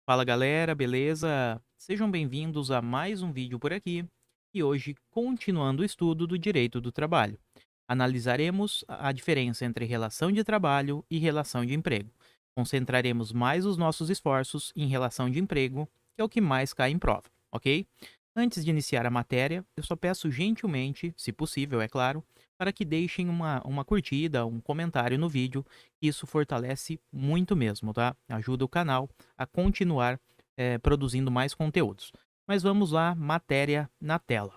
Fala galera, beleza? Sejam bem-vindos a mais um vídeo por aqui e hoje, continuando o estudo do direito do trabalho, analisaremos a diferença entre relação de trabalho e relação de emprego. Concentraremos mais os nossos esforços em relação de emprego, que é o que mais cai em prova, ok? Antes de iniciar a matéria, eu só peço gentilmente, se possível, é claro, para que deixem uma curtida, um comentário no vídeo. Isso fortalece muito mesmo, tá? Ajuda o canal a continuar produzindo mais conteúdos. Mas vamos lá, matéria na tela.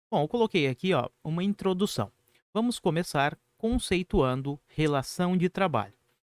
Bom, eu coloquei aqui ó, uma introdução. Vamos começar conceituando relação de trabalho.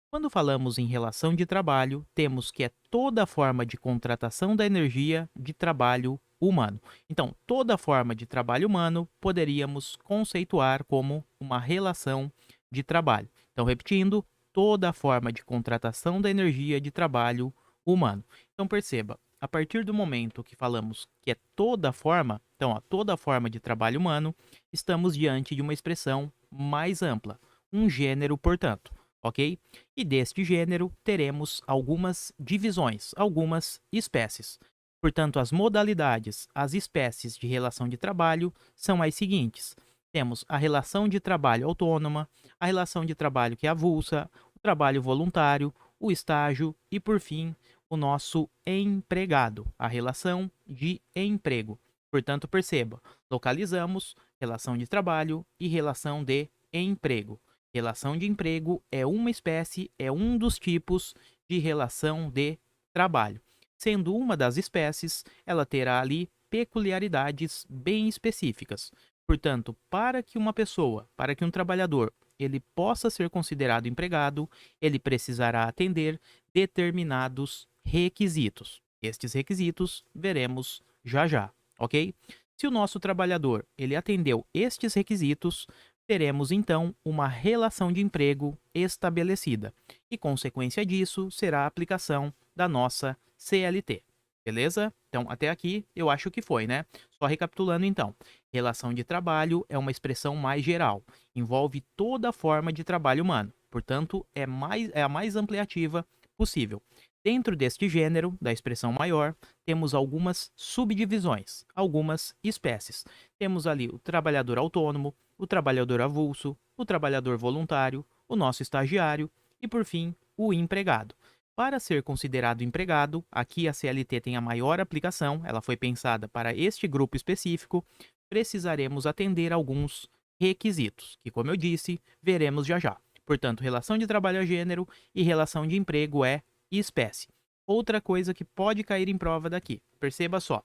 Quando falamos em relação de trabalho, temos que é toda forma de contratação da energia de trabalho humano. Então, toda forma de trabalho humano poderíamos conceituar como uma relação de trabalho. Então, repetindo, toda forma de contratação da energia de trabalho humano. Então, perceba, a partir do momento que falamos que é toda forma, então, ó, toda forma de trabalho humano, estamos diante de uma expressão mais ampla, um gênero, portanto, ok? E deste gênero teremos algumas divisões, algumas espécies. Portanto, as modalidades, as espécies de relação de trabalho são as seguintes: temos a relação de trabalho autônoma, a relação de trabalho que é avulsa, o trabalho voluntário, o estágio e, por fim, o nosso empregado, a relação de emprego. Portanto, perceba, localizamos relação de trabalho e relação de emprego. Relação de emprego é uma espécie, é um dos tipos de relação de trabalho. Sendo uma das espécies, ela terá ali peculiaridades bem específicas. Portanto, para que uma pessoa, para que um trabalhador, ele possa ser considerado empregado, ele precisará atender determinados requisitos. Estes requisitos veremos já já, ok? Se o nosso trabalhador ele atendeu estes requisitos, teremos então uma relação de emprego estabelecida e, consequência disso, será a aplicação da nossa CLT. Beleza? Então, até aqui eu acho que foi, né? Só recapitulando então. Relação de trabalho é uma expressão mais geral, envolve toda forma de trabalho humano, portanto, é a mais ampliativa possível. Dentro deste gênero, da expressão maior, temos algumas subdivisões, algumas espécies. Temos ali o trabalhador autônomo, o trabalhador avulso, o trabalhador voluntário, o nosso estagiário e, por fim, o empregado. Para ser considerado empregado, aqui a CLT tem a maior aplicação, ela foi pensada para este grupo específico, precisaremos atender alguns requisitos, que, como eu disse, veremos já já. Portanto, relação de trabalho a gênero e relação de emprego é espécie. Outra coisa que pode cair em prova daqui, perceba só,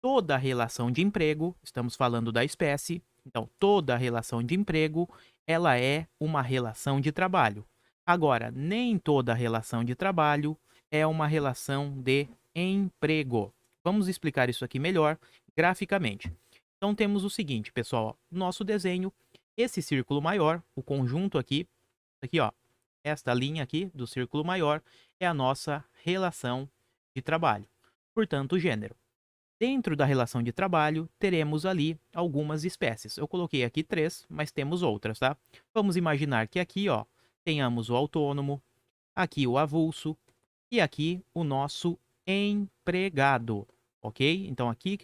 toda relação de emprego, estamos falando da espécie, então toda relação de emprego, ela é uma relação de trabalho. Agora, nem toda relação de trabalho é uma relação de emprego. Vamos explicar isso aqui melhor graficamente. Então temos o seguinte, pessoal, ó, nosso desenho, esse círculo maior, o conjunto aqui ó, esta linha aqui do círculo maior é a nossa relação de trabalho. Portanto, o gênero. Dentro da relação de trabalho, teremos ali algumas espécies. Eu coloquei aqui três, mas temos outras, tá? Vamos imaginar que aqui, ó, tenhamos o autônomo, aqui o avulso e aqui o nosso empregado, ok? Então aqui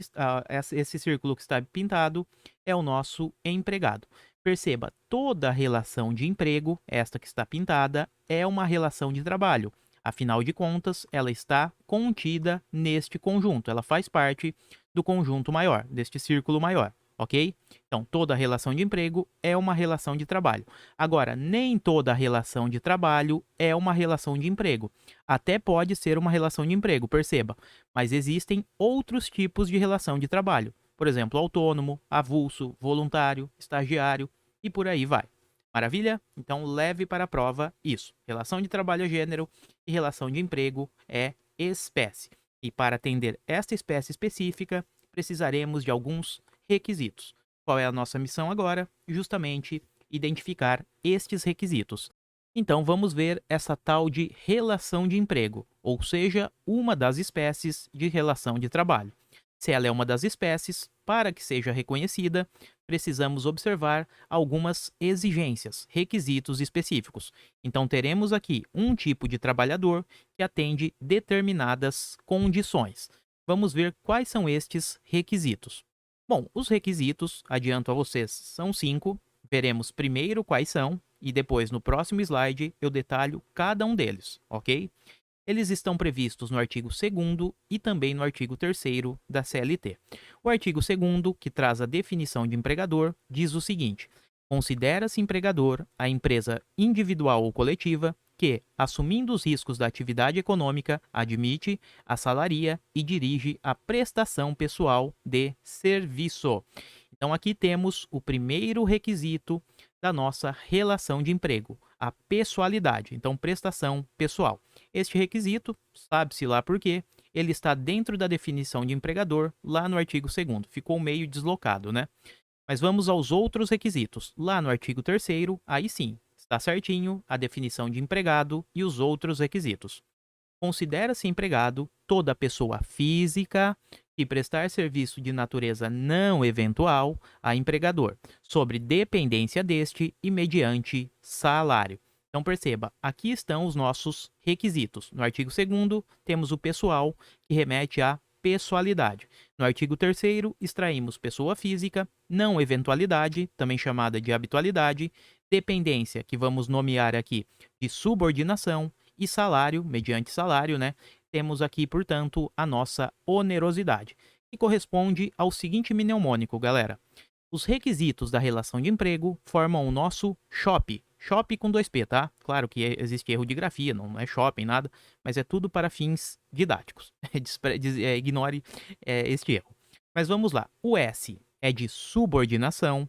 esse círculo que está pintado é o nosso empregado. Perceba, toda relação de emprego, esta que está pintada, é uma relação de trabalho. Afinal de contas, ela está contida neste conjunto, ela faz parte do conjunto maior, deste círculo maior, ok? Então, toda relação de emprego é uma relação de trabalho. Agora, nem toda relação de trabalho é uma relação de emprego. Até pode ser uma relação de emprego, perceba, mas existem outros tipos de relação de trabalho. Por exemplo, autônomo, avulso, voluntário, estagiário e por aí vai. Maravilha? Então leve para a prova isso. Relação de trabalho é gênero e relação de emprego é espécie. E para atender esta espécie específica, precisaremos de alguns requisitos. Qual é a nossa missão agora? Justamente identificar estes requisitos. Então vamos ver essa tal de relação de emprego, ou seja, uma das espécies de relação de trabalho. Se ela é uma das espécies, para que seja reconhecida, precisamos observar algumas exigências, requisitos específicos. Então, teremos aqui um tipo de trabalhador que atende determinadas condições. Vamos ver quais são estes requisitos. Bom, os requisitos, adianto a vocês, são 5. Veremos primeiro quais são e depois, no próximo slide, eu detalho cada um deles, ok? Eles estão previstos no artigo 2º e também no artigo 3º da CLT. O artigo 2º, que traz a definição de empregador, diz o seguinte: considera-se empregador a empresa individual ou coletiva que, assumindo os riscos da atividade econômica, admite, assalaria e dirige a prestação pessoal de serviço. Então, aqui temos o primeiro requisito da nossa relação de emprego, a pessoalidade. Então, prestação pessoal. Este requisito, sabe-se lá por quê, ele está dentro da definição de empregador, lá no artigo 2º. Ficou meio deslocado, né? Mas vamos aos outros requisitos. Lá no artigo 3º, aí sim, está certinho a definição de empregado e os outros requisitos. Considera-se empregado toda pessoa física que prestar serviço de natureza não eventual a empregador, sobre dependência deste e mediante salário. Então perceba, aqui estão os nossos requisitos. No artigo 2º, temos o pessoal, que remete à pessoalidade. No artigo 3º, extraímos pessoa física, não eventualidade, também chamada de habitualidade, dependência, que vamos nomear aqui de subordinação, e salário, mediante salário, né? Temos aqui, portanto, a nossa onerosidade, que corresponde ao seguinte mnemônico, galera. Os requisitos da relação de emprego formam o nosso SHOP. SHOP com 2P, tá? Claro que existe erro de grafia, não é shopping, nada, mas é tudo para fins didáticos. Ignore este erro. Mas vamos lá. O S é de subordinação,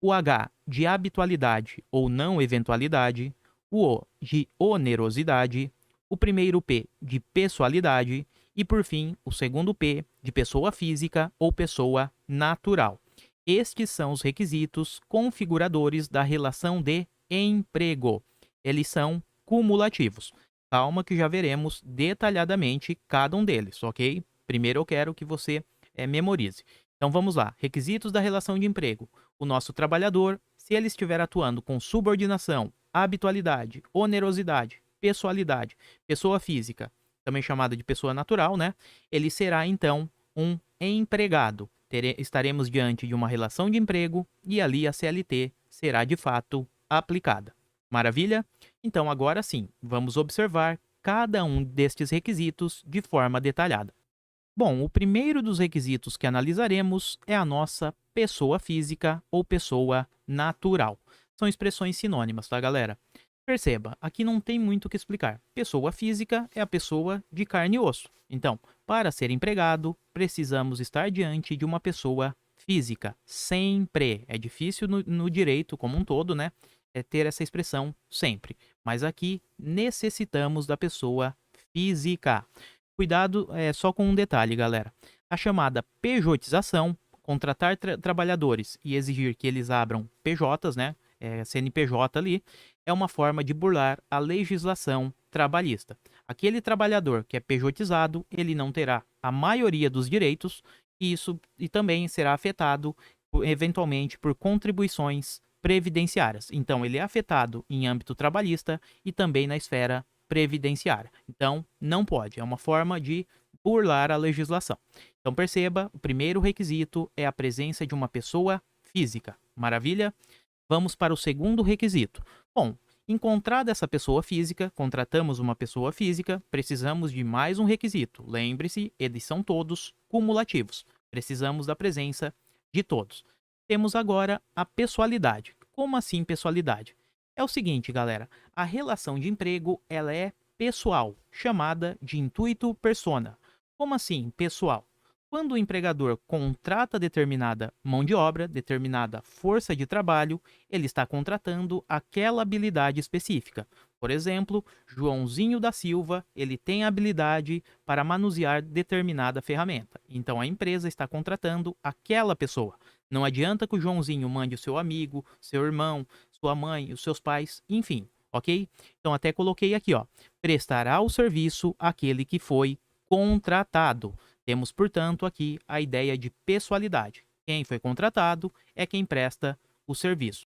o H de habitualidade ou não eventualidade, o O de onerosidade, o primeiro P de pessoalidade e, por fim, o segundo P de pessoa física ou pessoa natural. Estes são os requisitos configuradores da relação de emprego. Eles são cumulativos. Calma que já veremos detalhadamente cada um deles, ok? Primeiro eu quero que você memorize. Então vamos lá. Requisitos da relação de emprego. O nosso trabalhador, se ele estiver atuando com subordinação, habitualidade, onerosidade, pessoalidade, pessoa física, também chamada de pessoa natural, né? Ele será então um empregado. Estaremos diante de uma relação de emprego e ali a CLT será de fato aplicada. Maravilha? Então agora sim, vamos observar cada um destes requisitos de forma detalhada. Bom, o primeiro dos requisitos que analisaremos é a nossa pessoa física ou pessoa natural. São expressões sinônimas, tá, galera? Perceba, aqui não tem muito o que explicar. Pessoa física é a pessoa de carne e osso. Então, para ser empregado, precisamos estar diante de uma pessoa física. Sempre. É difícil no direito como um todo, né? É ter essa expressão sempre. Mas aqui necessitamos da pessoa física. Cuidado só com um detalhe, galera. A chamada pejotização, contratar trabalhadores e exigir que eles abram PJs, né? CNPJ ali, é uma forma de burlar a legislação trabalhista. Aquele trabalhador que é pejotizado, ele não terá a maioria dos direitos e também será afetado eventualmente por contribuições previdenciárias. Então, ele é afetado em âmbito trabalhista e também na esfera previdenciária. Então, não pode. É uma forma de burlar a legislação. Então, perceba, o primeiro requisito é a presença de uma pessoa física. Maravilha? Vamos para o segundo requisito. Bom, encontrada essa pessoa física, contratamos uma pessoa física, precisamos de mais um requisito. Lembre-se, eles são todos cumulativos. Precisamos da presença de todos. Temos agora a pessoalidade. Como assim pessoalidade? É o seguinte, galera, a relação de emprego ela é pessoal, chamada de intuito persona. Como assim pessoal? Quando o empregador contrata determinada mão de obra, determinada força de trabalho, ele está contratando aquela habilidade específica. Por exemplo, Joãozinho da Silva, ele tem habilidade para manusear determinada ferramenta. Então a empresa está contratando aquela pessoa. Não adianta que o Joãozinho mande o seu amigo, seu irmão, sua mãe, os seus pais, enfim, ok? Então até coloquei aqui, ó, prestará o serviço àquele que foi contratado. Temos, portanto, aqui a ideia de pessoalidade. Quem foi contratado é quem presta o serviço.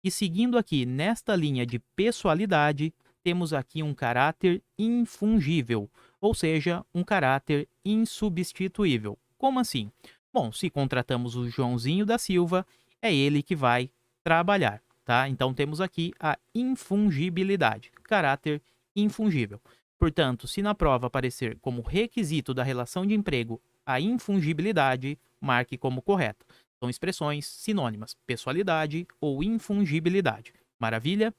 E seguindo aqui nesta linha de pessoalidade, temos aqui um caráter infungível, ou seja, um caráter insubstituível. Como assim? Bom, se contratamos o Joãozinho da Silva, é ele que vai trabalhar, tá? Então temos aqui a infungibilidade, caráter infungível. Portanto, se na prova aparecer como requisito da relação de emprego a infungibilidade, marque como correto. São expressões sinônimas, pessoalidade ou infungibilidade. Maravilha?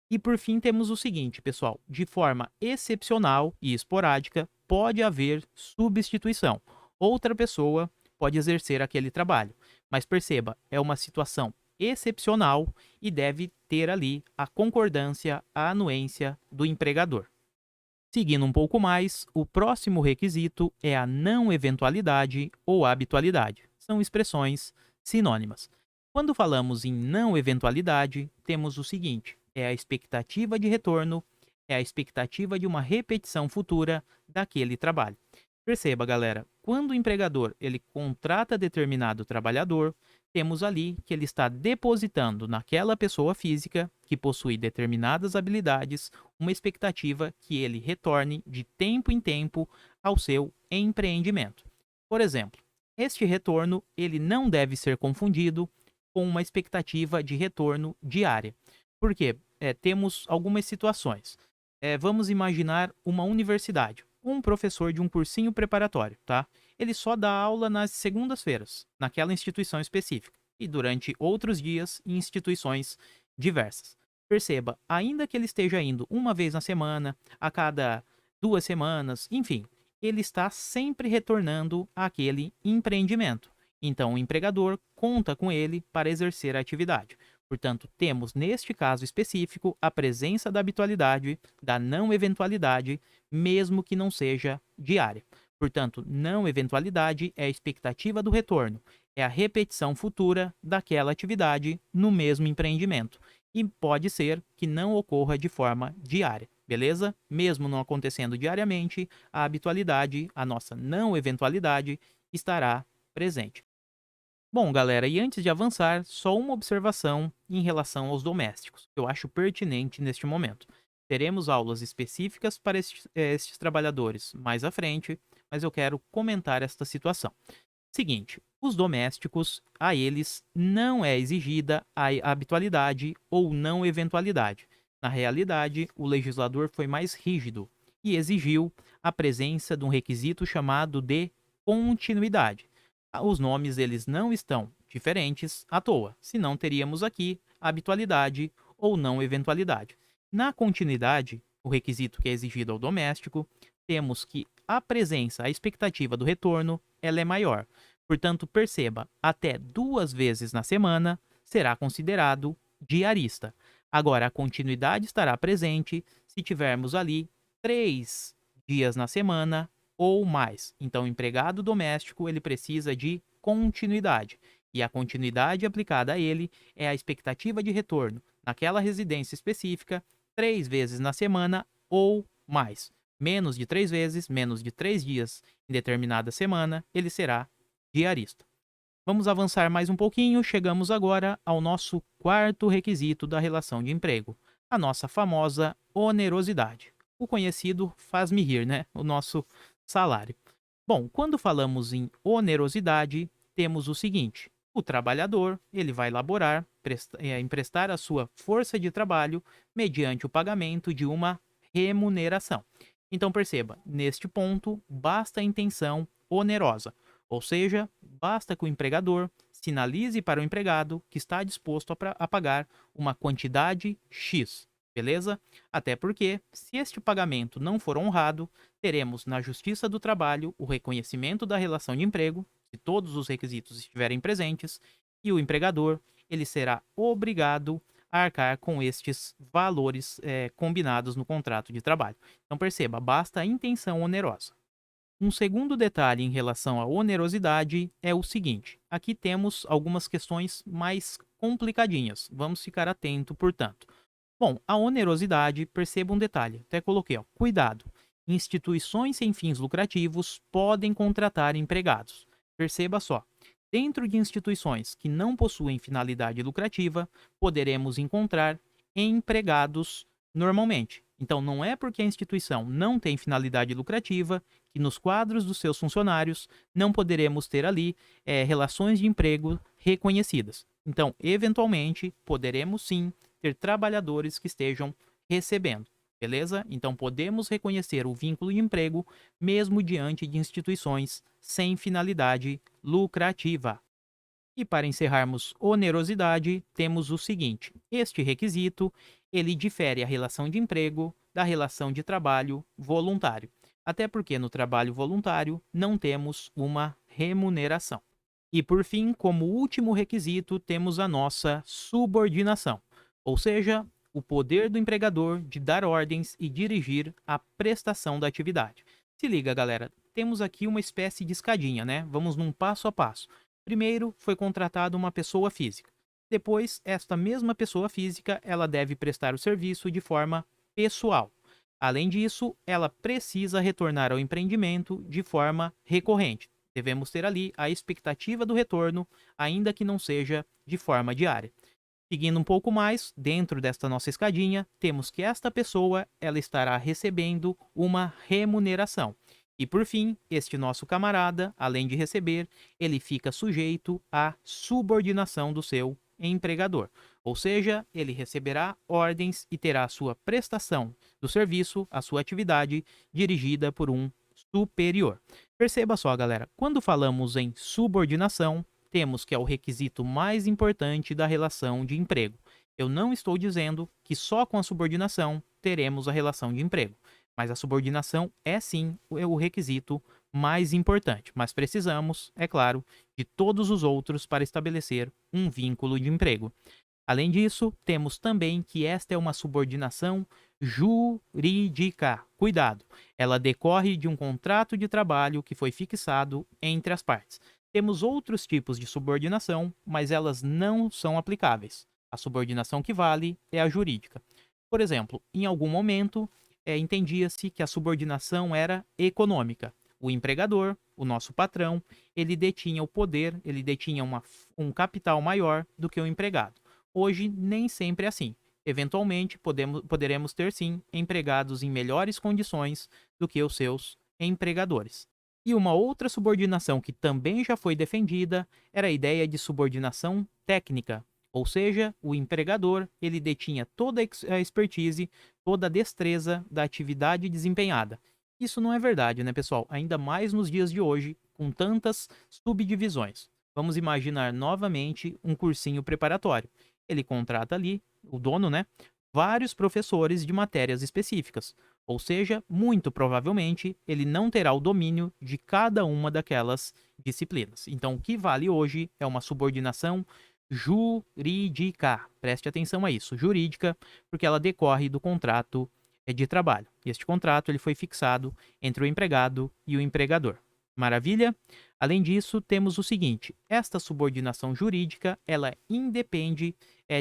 E por fim temos o seguinte, pessoal: de forma excepcional e esporádica, pode haver substituição. Outra pessoa pode exercer aquele trabalho. Mas perceba, é uma situação excepcional e deve ter ali a concordância, a anuência do empregador. Seguindo um pouco mais, o próximo requisito é a não eventualidade ou habitualidade. São expressões sinônimas. Quando falamos em não eventualidade, temos o seguinte: é a expectativa de retorno, é a expectativa de uma repetição futura daquele trabalho. Perceba, galera, quando o empregador ele contrata determinado trabalhador, temos ali que ele está depositando naquela pessoa física que possui determinadas habilidades uma expectativa que ele retorne de tempo em tempo ao seu empreendimento. Por exemplo, este retorno ele não deve ser confundido com uma expectativa de retorno diária. Porque temos algumas situações. Vamos imaginar uma universidade, um professor de um cursinho preparatório, tá? Ele só dá aula nas segundas-feiras, naquela instituição específica, e durante outros dias em instituições diversas. Perceba, ainda que ele esteja indo uma vez na semana, a cada 2 semanas, enfim, ele está sempre retornando àquele empreendimento. Então, o empregador conta com ele para exercer a atividade. Portanto, temos neste caso específico a presença da habitualidade, da não eventualidade, mesmo que não seja diária. Portanto, não eventualidade é a expectativa do retorno, é a repetição futura daquela atividade no mesmo empreendimento. E pode ser que não ocorra de forma diária, beleza? Mesmo não acontecendo diariamente, a habitualidade, a nossa não eventualidade, estará presente. Bom, galera, e antes de avançar, só uma observação em relação aos domésticos, que eu acho pertinente neste momento. Teremos aulas específicas para estes trabalhadores mais à frente, mas eu quero comentar esta situação. Seguinte, os domésticos, a eles não é exigida a habitualidade ou não eventualidade. Na realidade, o legislador foi mais rígido e exigiu a presença de um requisito chamado de continuidade. Os nomes eles não estão diferentes à toa, senão teríamos aqui habitualidade ou não eventualidade. Na continuidade, o requisito que é exigido ao doméstico, temos que a presença, a expectativa do retorno, ela é maior. Portanto, perceba, até 2 vezes na semana será considerado diarista. Agora, a continuidade estará presente se tivermos ali 3 dias na semana ou mais. Então, o empregado doméstico ele precisa de continuidade. E a continuidade aplicada a ele é a expectativa de retorno naquela residência específica 3 vezes na semana ou mais. Menos de 3 vezes, menos de 3 dias em determinada semana, ele será diarista. Vamos avançar mais um pouquinho, chegamos agora ao nosso quarto requisito da relação de emprego, a nossa famosa onerosidade. O conhecido faz-me rir, né? O nosso salário. Bom, quando falamos em onerosidade, temos o seguinte: o trabalhador ele vai laborar, emprestar a sua força de trabalho mediante o pagamento de uma remuneração. Então perceba, neste ponto basta a intenção onerosa, ou seja, basta que o empregador sinalize para o empregado que está disposto a pagar uma quantidade X, beleza? Até porque, se este pagamento não for honrado, teremos na Justiça do Trabalho o reconhecimento da relação de emprego, se todos os requisitos estiverem presentes, e o empregador ele será obrigado a arcar com estes valores combinados no contrato de trabalho. Então perceba, basta a intenção onerosa. Um segundo detalhe em relação à onerosidade é o seguinte: aqui temos algumas questões mais complicadinhas. Vamos ficar atento, portanto. Bom, a onerosidade, perceba um detalhe, até coloquei, ó, cuidado. Instituições sem fins lucrativos podem contratar empregados. Perceba só. Dentro de instituições que não possuem finalidade lucrativa, poderemos encontrar empregados normalmente. Então, não é porque a instituição não tem finalidade lucrativa que nos quadros dos seus funcionários não poderemos ter ali relações de emprego reconhecidas. Então, eventualmente, poderemos sim ter trabalhadores que estejam recebendo. Beleza? Então, podemos reconhecer o vínculo de emprego mesmo diante de instituições sem finalidade lucrativa. E para encerrarmos onerosidade, temos o seguinte: este requisito, ele difere a relação de emprego da relação de trabalho voluntário. Até porque no trabalho voluntário não temos uma remuneração. E por fim, como último requisito, temos a nossa subordinação, ou seja, o poder do empregador de dar ordens e dirigir a prestação da atividade. Se liga, galera, temos aqui uma espécie de escadinha, né? Vamos num passo a passo. Primeiro, foi contratada uma pessoa física. Depois, esta mesma pessoa física, ela deve prestar o serviço de forma pessoal. Além disso, ela precisa retornar ao empreendimento de forma recorrente. Devemos ter ali a expectativa do retorno, ainda que não seja de forma diária. Seguindo um pouco mais, dentro desta nossa escadinha, temos que esta pessoa ela estará recebendo uma remuneração. E por fim, este nosso camarada, além de receber, ele fica sujeito à subordinação do seu empregador. Ou seja, ele receberá ordens e terá a sua prestação do serviço, a sua atividade, dirigida por um superior. Perceba só, galera, quando falamos em subordinação, temos que é o requisito mais importante da relação de emprego. Eu não estou dizendo que só com a subordinação teremos a relação de emprego, mas a subordinação é sim o requisito mais importante, mas precisamos, é claro, de todos os outros para estabelecer um vínculo de emprego. Além disso, temos também que esta é uma subordinação jurídica. Cuidado, ela decorre de um contrato de trabalho que foi fixado entre as partes. Temos outros tipos de subordinação, mas elas não são aplicáveis. A subordinação que vale é a jurídica. Por exemplo, em algum momento, entendia-se que a subordinação era econômica. O empregador, o nosso patrão, ele detinha o poder, ele detinha um capital maior do que o empregado. Hoje, nem sempre é assim. Eventualmente, poderemos ter sim empregados em melhores condições do que os seus empregadores. E uma outra subordinação que também já foi defendida era a ideia de subordinação técnica, ou seja, o empregador ele detinha toda a expertise, toda a destreza da atividade desempenhada. Isso não é verdade, né, pessoal? Ainda mais nos dias de hoje, com tantas subdivisões. Vamos imaginar novamente um cursinho preparatório. Ele contrata ali, o dono, né, vários professores de matérias específicas. Ou seja, muito provavelmente ele não terá o domínio de cada uma daquelas disciplinas. Então, o que vale hoje é uma subordinação jurídica. Preste atenção a isso, jurídica, porque ela decorre do contrato de trabalho. E este contrato ele foi fixado entre o empregado e o empregador. Maravilha? Além disso, temos o seguinte: esta subordinação jurídica ela independe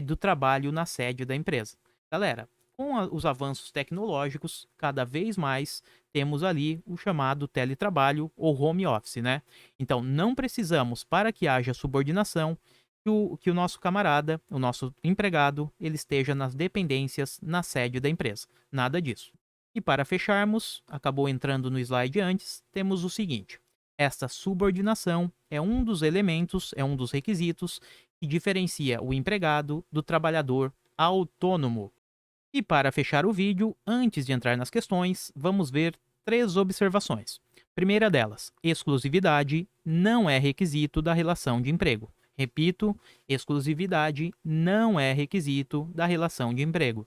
do trabalho na sede da empresa. Galera, com os avanços tecnológicos, cada vez mais temos ali o chamado teletrabalho ou home office, né? Então, não precisamos, para que haja subordinação, que o nosso camarada, o nosso empregado, ele esteja nas dependências na sede da empresa. Nada disso. E para fecharmos, acabou entrando no slide antes, temos o seguinte: esta subordinação é um dos elementos, é um dos requisitos que diferencia o empregado do trabalhador autônomo. E para fechar o vídeo, antes de entrar nas questões, vamos ver 3 observações. Primeira delas, exclusividade não é requisito da relação de emprego. Repito, exclusividade não é requisito da relação de emprego.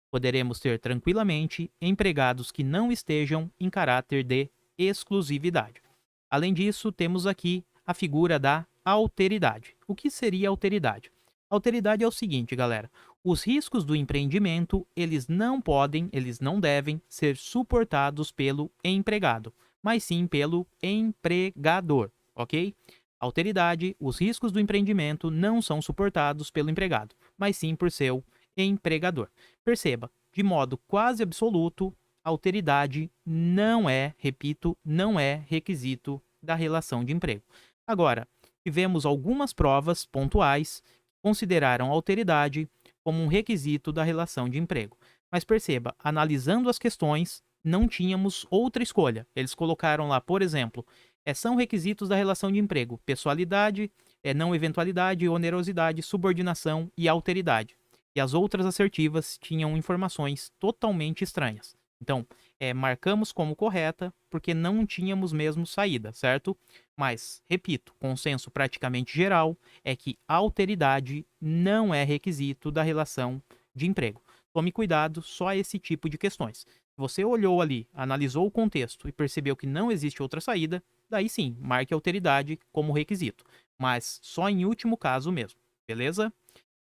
Poderemos ter tranquilamente empregados que não estejam em caráter de exclusividade. Além disso, temos aqui a figura da alteridade. O que seria alteridade? Alteridade é o seguinte, galera: os riscos do empreendimento, eles não podem, eles não devem ser suportados pelo empregado, mas sim pelo empregador, ok? Alteridade, os riscos do empreendimento não são suportados pelo empregado, mas sim por seu empregador. Perceba, de modo quase absoluto, alteridade não é, repito, não é requisito da relação de emprego. Agora, tivemos algumas provas pontuais que consideraram a alteridade como um requisito da relação de emprego. Mas perceba, analisando as questões, não tínhamos outra escolha. Eles colocaram lá, por exemplo, são requisitos da relação de emprego: pessoalidade, não eventualidade, onerosidade, subordinação e alteridade. E as outras assertivas tinham informações totalmente estranhas. Então, marcamos como correta porque não tínhamos mesmo saída, certo? Mas, repito, consenso praticamente geral é que alteridade não é requisito da relação de emprego. Tome cuidado só a esse tipo de questões. Se você olhou ali, analisou o contexto e percebeu que não existe outra saída, daí sim, marque alteridade como requisito. Mas só em último caso mesmo, beleza?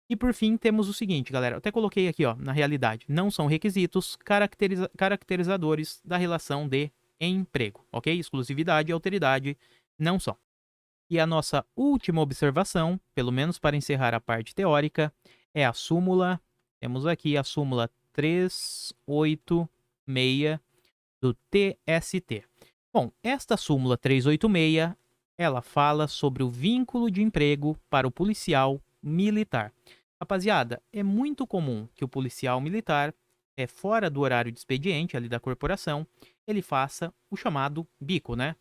E por fim, temos o seguinte, galera. Eu até coloquei aqui, ó, na realidade, não são requisitos caracterizadores da relação de emprego, ok? Exclusividade e alteridade não são. E a nossa última observação, pelo menos para encerrar a parte teórica, é a súmula. Temos aqui a súmula 386 do TST. Bom, esta súmula 386, ela fala sobre o vínculo de emprego para o policial militar. Rapaziada, é muito comum que o policial militar, fora do horário de expediente ali da corporação, ele faça o chamado bico, né?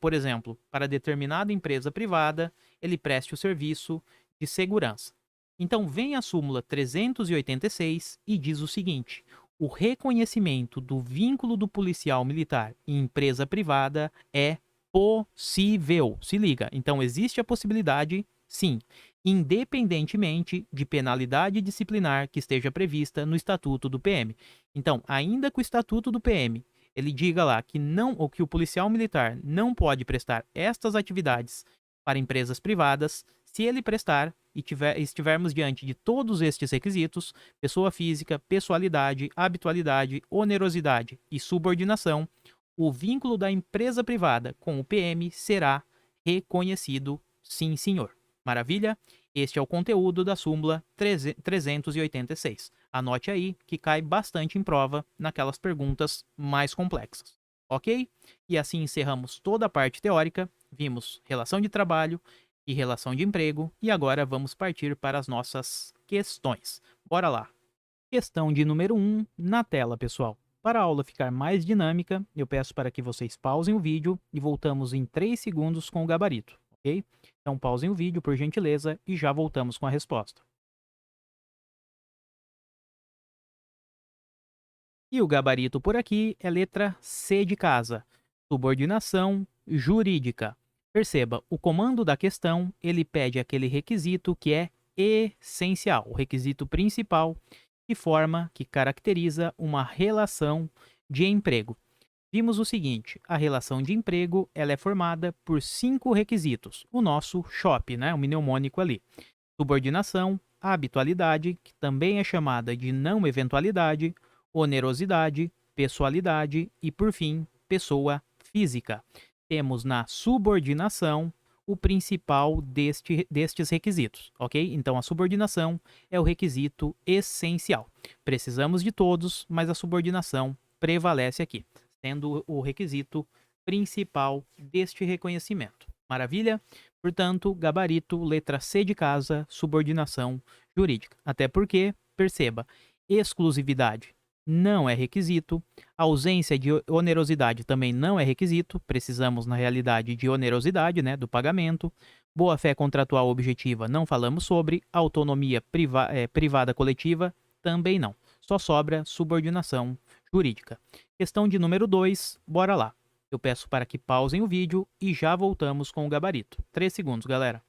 Por exemplo, para determinada empresa privada, ele preste o serviço de segurança. Então, vem a súmula 386 e diz o seguinte: o reconhecimento do vínculo do policial militar em empresa privada é possível. Se liga. Então, existe a possibilidade, sim, independentemente de penalidade disciplinar que esteja prevista no Estatuto do PM. Então, ainda que o Estatuto do PM ele diga lá que não, ou que o policial militar não pode prestar estas atividades para empresas privadas, se ele prestar e estivermos diante de todos estes requisitos, pessoa física, pessoalidade, habitualidade, onerosidade e subordinação, o vínculo da empresa privada com o PM será reconhecido, sim, senhor. Maravilha? Este é o conteúdo da súmula 386. Anote aí que cai bastante em prova naquelas perguntas mais complexas. Ok? E assim encerramos toda a parte teórica. Vimos relação de trabalho e relação de emprego. E agora vamos partir para as nossas questões. Bora lá! Questão de número 1 na tela, pessoal. Para a aula ficar mais dinâmica, eu peço para que vocês pausem o vídeo e voltamos em 3 segundos com o gabarito, ok? Então pausem o vídeo, por gentileza, e já voltamos com a resposta. E o gabarito por aqui é letra C de casa, subordinação jurídica. Perceba, o comando da questão, ele pede aquele requisito que é essencial, o requisito principal que caracteriza uma relação de emprego. Vimos o seguinte: a relação de emprego ela é formada por 5 requisitos. O nosso SHOP, né, o mnemônico ali. Subordinação, habitualidade, que também é chamada de não eventualidade, onerosidade, pessoalidade e, por fim, pessoa física. Temos na subordinação o principal destes requisitos, ok? Então, a subordinação é o requisito essencial. Precisamos de todos, mas a subordinação prevalece aqui, sendo o requisito principal deste reconhecimento. Maravilha? Portanto, gabarito, letra C de casa, subordinação jurídica. Até porque, perceba, exclusividade não é requisito, ausência de onerosidade também não é requisito, precisamos, na realidade, de onerosidade, né, do pagamento. Boa-fé contratual objetiva não falamos sobre, autonomia privada coletiva também não. Só sobra subordinação jurídica. Questão de número 2, bora lá. Eu peço para que pausem o vídeo e já voltamos com o gabarito. 3 segundos, galera.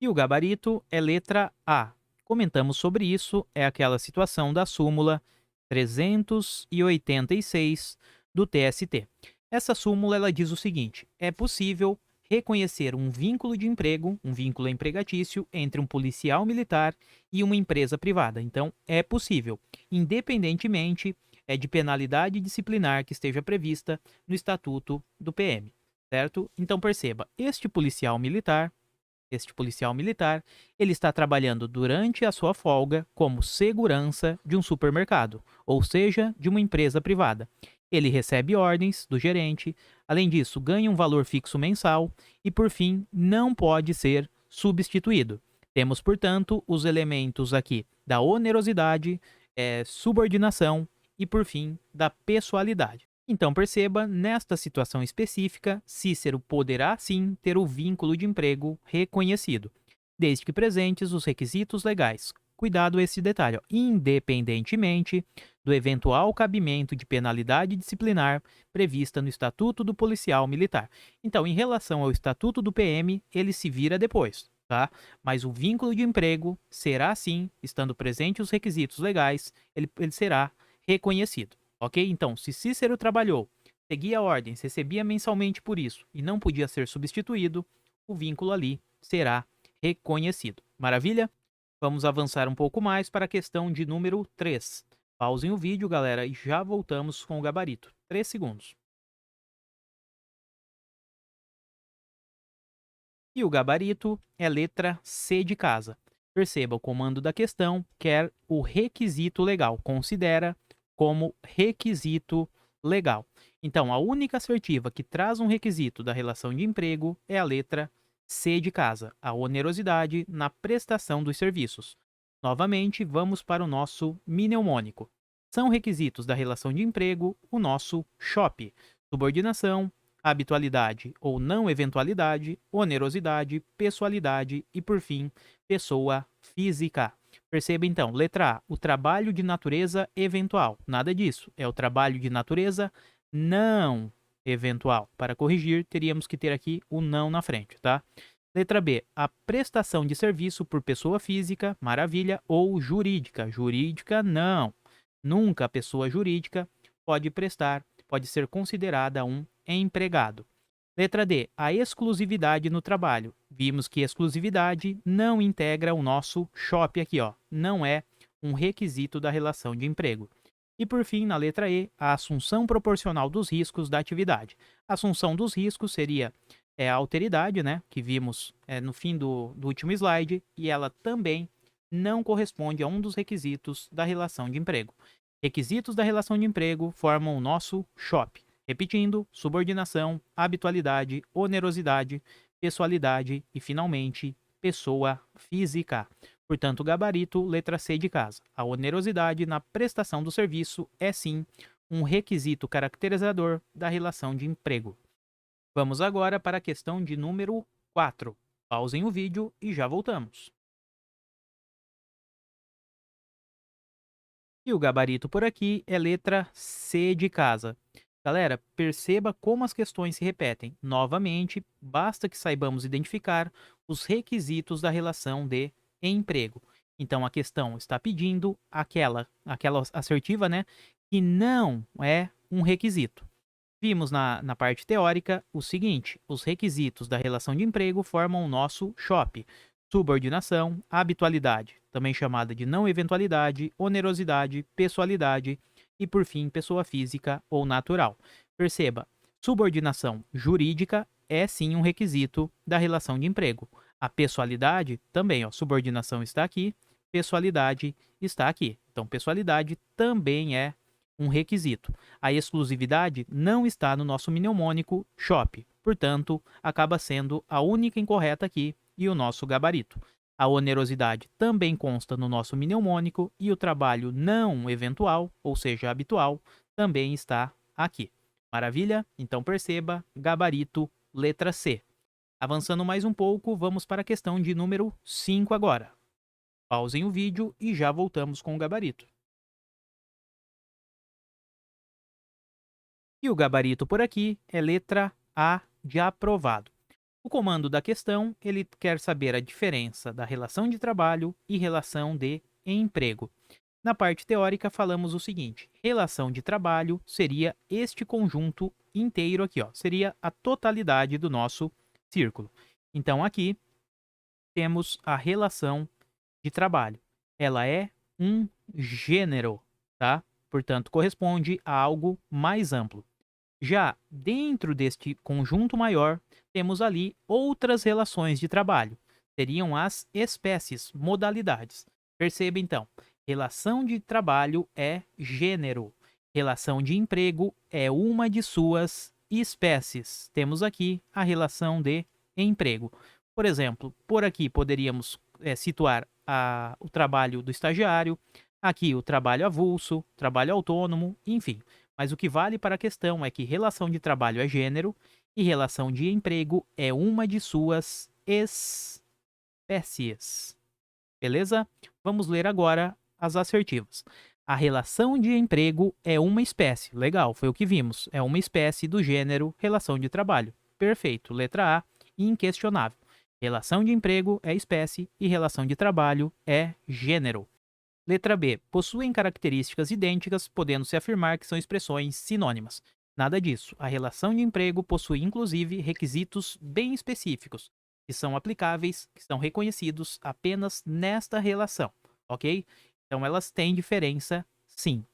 E o gabarito é letra A. Comentamos sobre isso, é aquela situação da súmula 386 do TST. Essa súmula ela diz o seguinte: é possível reconhecer um vínculo de emprego, um vínculo empregatício entre um policial militar e uma empresa privada. Então, é possível, independentemente de penalidade disciplinar que esteja prevista no Estatuto do PM, certo? Então, perceba, este policial militar, ele está trabalhando durante a sua folga como segurança de um supermercado, ou seja, de uma empresa privada. Ele recebe ordens do gerente, Além disso, ganha um valor fixo mensal e, por fim, não pode ser substituído. Temos, portanto, os elementos aqui da onerosidade, subordinação e, por fim, da pessoalidade. Então, perceba, nesta situação específica, Cícero poderá sim ter o vínculo de emprego reconhecido, desde que presentes os requisitos legais. Cuidado a esse detalhe, ó. Independentemente do eventual cabimento de penalidade disciplinar prevista no Estatuto do Policial Militar. Então, em relação ao Estatuto do PM, ele se vira depois, tá? Mas o vínculo de emprego será sim, estando presentes os requisitos legais, ele será reconhecido, ok? Então, se Cícero trabalhou, seguia ordens, recebia mensalmente por isso e não podia ser substituído, o vínculo ali será reconhecido. Maravilha? Vamos avançar um pouco mais para a questão de número 3. Pausem o vídeo, galera, e já voltamos com o gabarito. 3 segundos. E o gabarito é letra C de casa. Perceba, o comando da questão quer o requisito legal, considera como requisito legal. Então, a única assertiva que traz um requisito da relação de emprego é a letra C de casa, a onerosidade na prestação dos serviços. Novamente, vamos para o nosso mnemônico. São requisitos da relação de emprego o nosso SHOP: subordinação, habitualidade ou não eventualidade, onerosidade, pessoalidade e, por fim, pessoa física. Perceba então, letra A, o trabalho de natureza eventual. Nada disso, é o trabalho de natureza não eventual. Para corrigir, teríamos que ter aqui o não na frente, tá? Letra B, a prestação de serviço por pessoa física, maravilha, ou jurídica. Jurídica, não. Nunca a pessoa jurídica pode ser considerada um empregado. Letra D, a exclusividade no trabalho. Vimos que exclusividade não integra o nosso SHOP aqui, ó. Não é um requisito da relação de emprego. E por fim, na letra E, a assunção proporcional dos riscos da atividade. A assunção dos riscos seria a alteridade, né, que vimos no fim do último slide, e ela também não corresponde a um dos requisitos da relação de emprego. Requisitos da relação de emprego formam o nosso SHOP. Repetindo, subordinação, habitualidade, onerosidade, pessoalidade e, finalmente, pessoa física. Portanto, gabarito, letra C de casa. A onerosidade na prestação do serviço é, sim, um requisito caracterizador da relação de emprego. Vamos agora para a questão de número 4. Pausem o vídeo e já voltamos. E o gabarito por aqui é letra C de casa. Galera, perceba como as questões se repetem. Novamente, basta que saibamos identificar os requisitos da relação de emprego. Então, a questão está pedindo aquela assertiva, né, que não é um requisito. Vimos na parte teórica o seguinte: os requisitos da relação de emprego formam o nosso SHOP: subordinação, habitualidade, também chamada de não eventualidade, onerosidade, pessoalidade e, por fim, pessoa física ou natural. Perceba, subordinação jurídica é sim um requisito da relação de emprego. A pessoalidade também, ó, subordinação está aqui, pessoalidade está aqui. Então, pessoalidade também é um requisito. A exclusividade não está no nosso mnemônico SHOP, portanto, acaba sendo a única incorreta aqui e o nosso gabarito. A onerosidade também consta no nosso mnemônico e o trabalho não eventual, ou seja, habitual, também está aqui. Maravilha? Então perceba, gabarito, letra C. Avançando mais um pouco, vamos para a questão de número 5 agora. Pausem o vídeo e já voltamos com o gabarito. E o gabarito por aqui é letra A de aprovado. O comando da questão, ele quer saber a diferença da relação de trabalho e relação de emprego. Na parte teórica, falamos o seguinte: relação de trabalho seria este conjunto inteiro aqui, ó, seria a totalidade do nosso círculo. Então, aqui temos a relação de trabalho. Ela é um gênero, tá? Portanto, corresponde a algo mais amplo. Já dentro deste conjunto maior, temos ali outras relações de trabalho. Seriam as espécies, modalidades. Perceba então, relação de trabalho é gênero. Relação de emprego é uma de suas espécies, temos aqui a relação de emprego. Por exemplo, por aqui poderíamos situar o trabalho do estagiário, aqui o trabalho avulso, trabalho autônomo, enfim. Mas o que vale para a questão é que relação de trabalho é gênero e relação de emprego é uma de suas espécies. Beleza? Vamos ler agora as assertivas. A relação de emprego é uma espécie. Legal, foi o que vimos. É uma espécie do gênero relação de trabalho. Perfeito. Letra A, inquestionável. Relação de emprego é espécie e relação de trabalho é gênero. Letra B. Possuem características idênticas, podendo-se afirmar que são expressões sinônimas. Nada disso. A relação de emprego possui, inclusive, requisitos bem específicos, que são aplicáveis, que são reconhecidos apenas nesta relação, ok? Então, elas têm diferença, sim.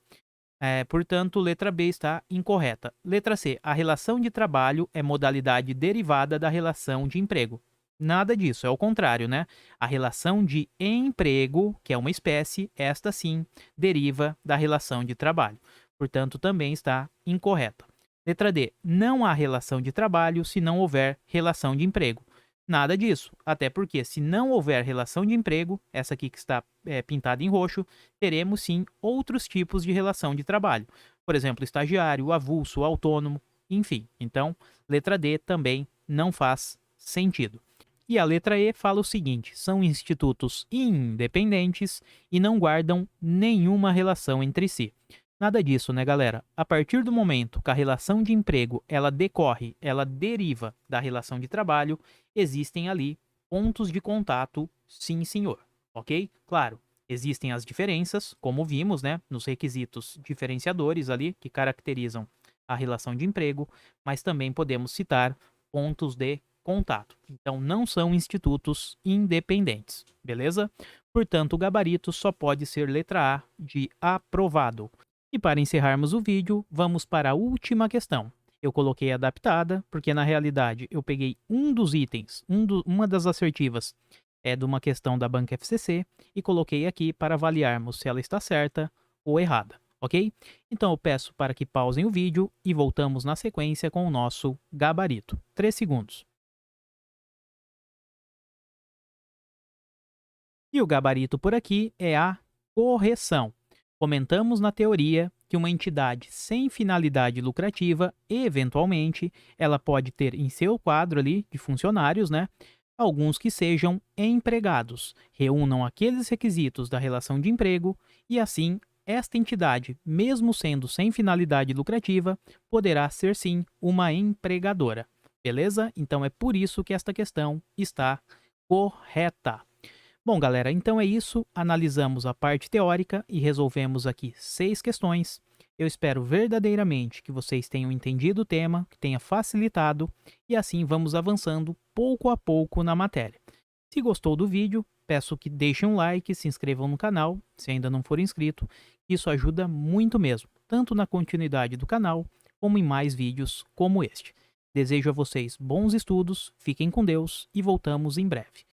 Portanto, letra B está incorreta. Letra C. A relação de trabalho é modalidade derivada da relação de emprego. Nada disso, é o contrário, né? A relação de emprego, que é uma espécie, esta sim deriva da relação de trabalho. Portanto, também está incorreta. Letra D. Não há relação de trabalho se não houver relação de emprego. Nada disso, até porque se não houver relação de emprego, essa aqui que está pintada em roxo, teremos sim outros tipos de relação de trabalho. Por exemplo, estagiário, avulso, autônomo, enfim. Então, letra D também não faz sentido. E a letra E fala o seguinte: são institutos independentes e não guardam nenhuma relação entre si. Nada disso, né, galera? A partir do momento que a relação de emprego ela decorre, ela deriva da relação de trabalho, existem ali pontos de contato, sim, senhor. Ok? Claro, existem as diferenças, como vimos, né, nos requisitos diferenciadores ali que caracterizam a relação de emprego, mas também podemos citar pontos de contato. Então, não são institutos independentes, beleza? Portanto, o gabarito só pode ser letra A de aprovado. E para encerrarmos o vídeo, vamos para a última questão. Eu coloquei adaptada, porque na realidade eu peguei um dos itens, uma das assertivas é de uma questão da Banca FCC e coloquei aqui para avaliarmos se ela está certa ou errada, ok? Então eu peço para que pausem o vídeo e voltamos na sequência com o nosso gabarito. 3 segundos. E o gabarito por aqui é a correção. Comentamos na teoria que uma entidade sem finalidade lucrativa, eventualmente, ela pode ter em seu quadro ali de funcionários, né, alguns que sejam empregados, reúnam aqueles requisitos da relação de emprego e assim esta entidade, mesmo sendo sem finalidade lucrativa, poderá ser sim uma empregadora. Beleza? Então é por isso que esta questão está correta. Bom, galera, então é isso. Analisamos a parte teórica e resolvemos aqui 6 questões. Eu espero verdadeiramente que vocês tenham entendido o tema, que tenha facilitado e assim vamos avançando pouco a pouco na matéria. Se gostou do vídeo, peço que deixem um like, se inscrevam no canal, se ainda não for inscrito. Isso ajuda muito mesmo, tanto na continuidade do canal, como em mais vídeos como este. Desejo a vocês bons estudos, fiquem com Deus e voltamos em breve.